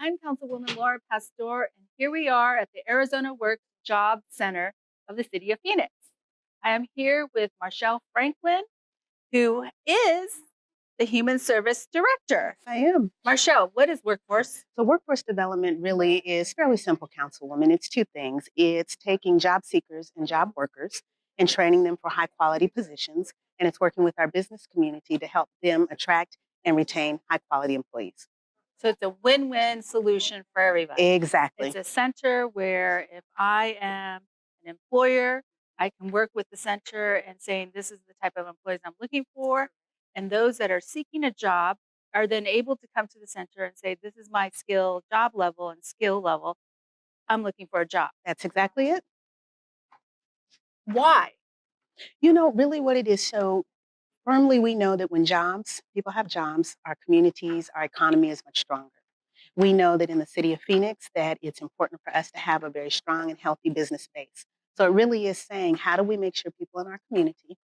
I'm Councilwoman Laura Pastor, and here we are at the Arizona Work Job Center of the City of Phoenix. I am here with Marchelle Franklin, who is the Human Service Director. I am. Marchelle, what is workforce? So workforce development really is fairly simple, Councilwoman. It's two things. It's taking job seekers and job workers and training them for high quality positions. And it's working with our business community to help them attract and retain high quality employees. So it's a win-win solution for everybody. Exactly. It's a center where if I am an employer, I can work with the center and saying this is the type of employees I'm looking for. And those that are seeking a job are then able to come to the center and say, this is my skill, job level and skill level. I'm looking for a job. That's exactly it. Why? You know, really what it is. So firmly, we know that when people have jobs, our communities, our economy is much stronger. We know that in the city of Phoenix that it's important for us to have a very strong and healthy business base. So it really is saying, how do we make sure people in our community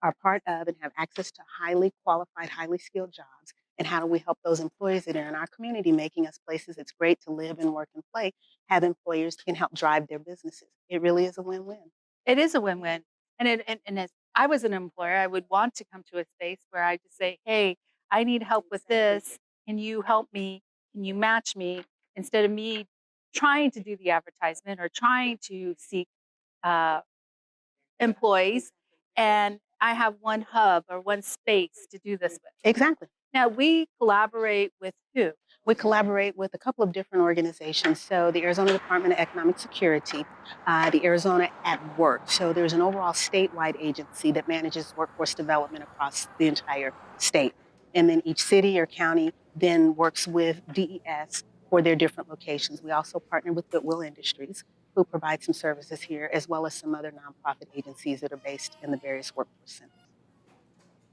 are part of and have access to highly qualified, highly skilled jobs? And how do we help those employees that are in our community, making us places it's great to live and work and play, have employers that can help drive their businesses? It really is a win-win. It is a win-win. And as I was an employer, I would want to come to a space where I just say, hey, I need help with this. Can you help me? Can you match me? Instead of me trying to do the advertisement or trying to seek employees. And I have one hub or one space to do this with. Exactly. Now, we collaborate with who? We collaborate with a couple of different organizations. So the Arizona Department of Economic Security, the Arizona at Work. So there's an overall statewide agency that manages workforce development across the entire state. And then each city or county then works with DES for their different locations. We also partner with Goodwill Industries, who provide some services here, as well as some other nonprofit agencies that are based in the various workforce centers.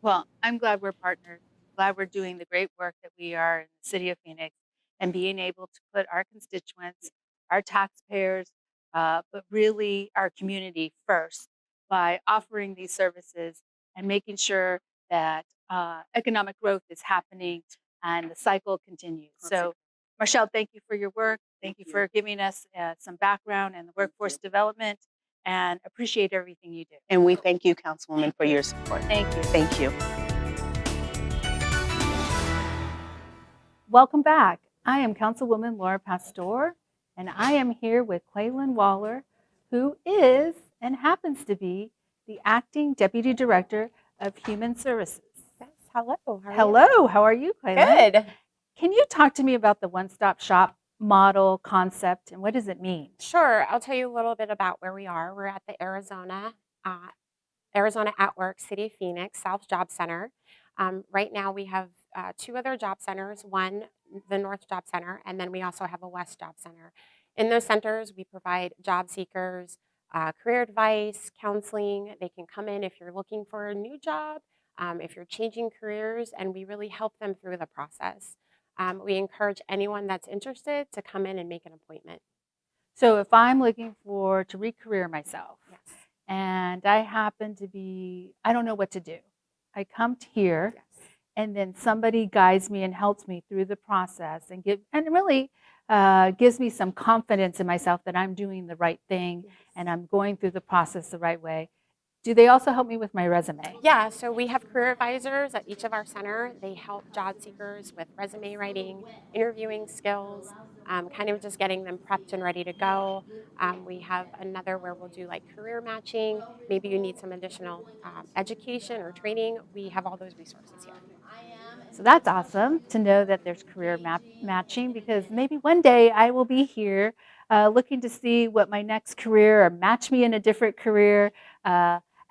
Well, I'm glad we're partnered. Glad we're doing the great work that we are in the city of Phoenix and being able to put our constituents, our taxpayers, but really our community first by offering these services and making sure that economic growth is happening and the cycle continues. So, Marchelle, thank you for your work. Thank you for giving us some background in the workforce development, and appreciate everything you do. And we thank you, Councilwoman, for your support. Thank you. Thank you. Welcome back. I am Councilwoman Laura Pastor, and I am here with Kweilin Waller, who is and happens to be the Acting Deputy Director of Human Services. Yes, hello. Hello, how are you, Kweilin? Good. Can you talk to me about the one-stop shop model concept and what does it mean? Sure. I'll tell you a little bit about where we are. We're at the Arizona at Work, City of Phoenix, South Job Center. Right now we have two other job centers, one, the North Job Center, and then we also have a West Job Center. In those centers, we provide job seekers career advice, counseling. They can come in if you're looking for a new job, if you're changing careers, and we really help them through the process. We encourage anyone that's interested to come in and make an appointment. So if I'm looking to re-career myself, Yes. and I happen to be, I don't know what to do. I come here, Yes. and then somebody guides me and helps me through the process and really gives me some confidence in myself that I'm doing the right thing Yes. and I'm going through the process the right way. Do they also help me with my resume? Yeah, so we have career advisors at each of our center. They help job seekers with resume writing, interviewing skills, kind of just getting them prepped and ready to go. We have another where we'll do like career matching. Maybe you need some additional education or training. We have all those resources here. So that's awesome to know that there's career matching, because maybe one day I will be here looking to see what my next career, or match me in a different career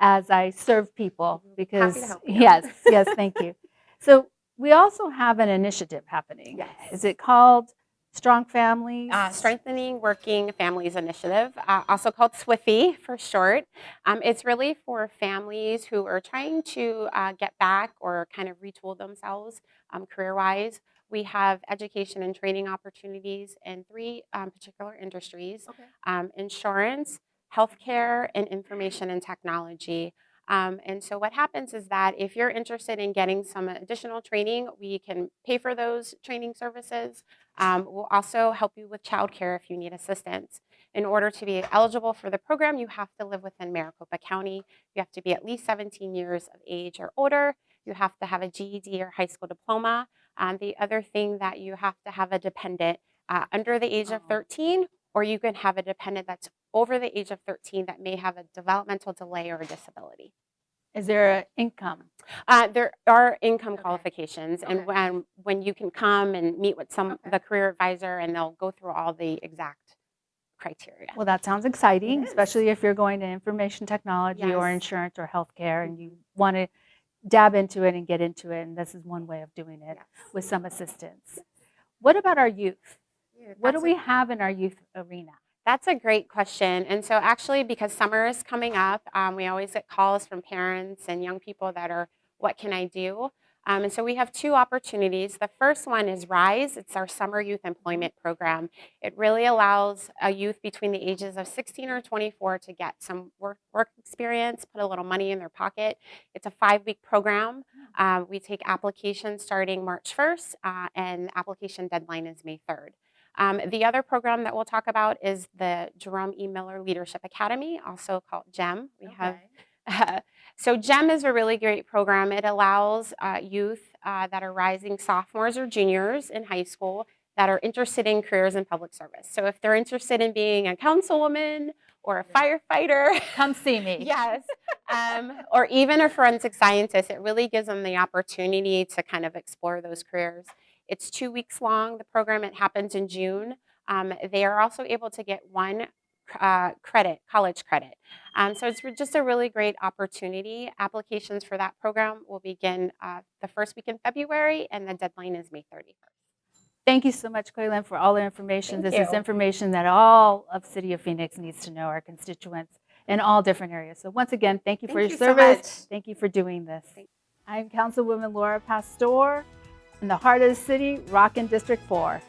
as I serve people. Because Happy to help you. yes, thank you. So we also have an initiative happening. Yes. Is it called Strong Families? Strengthening Working Families Initiative, also called SWIFFY for short. It's really for families who are trying to get back or kind of retool themselves career-wise. We have education and training opportunities in three particular industries: insurance, healthcare, and information and technology. And so what happens is that if you're interested in getting some additional training, we can pay for those training services. We'll also help you with childcare if you need assistance. In order to be eligible for the program, you have to live within Maricopa County. You have to be at least 17 years of age or older. You have to have a GED or high school diploma. The other thing that you have to have a dependent under the age of 13, or you can have a dependent that's over the age of 13 that may have a developmental delay or a disability. Is there an income? There are income Okay. qualifications, Okay. and when you can come and meet with the career advisor, and they'll go through all the exact criteria. Well, that sounds exciting, It is. especially if you're going to information technology or Yes. insurance or healthcare, and you want to dab into it and get into it, and this is one way of doing it Yes. with some assistance. What about our youth? What do That's we have in our youth arena? That's a great question. And so actually, because summer is coming up, we always get calls from parents and young people that are, what can I do? And so we have two opportunities. The first one is RISE. It's our summer youth employment program. It really allows a youth between the ages of 16 or 24 to get some work experience, put a little money in their pocket. It's a 5-week program. We take applications starting March 1st, and the application deadline is May 3rd. The other program that we'll talk about is the Jerome E. Miller Leadership Academy, also called GEM. So GEM is a really great program. It allows youth that are rising sophomores or juniors in high school that are interested in careers in public service. So if they're interested in being a councilwoman or a firefighter, Come see me. yes, or even a forensic scientist, it really gives them the opportunity to kind of explore those careers. It's 2 weeks long, the program. It happens in June. They are also able to get one college credit. So it's just a really great opportunity. Applications for that program will begin the first week in February, and the deadline is May 31st. Thank you so much, Kweilin, for all the information. Thank This is you. information that all of City of Phoenix needs to know, our constituents in all different areas. So once again, thank you for your Thank you so service. much. Thank you for doing this. Thank I'm Councilwoman Laura Pastor in the heart of the city, Rockin' District 4.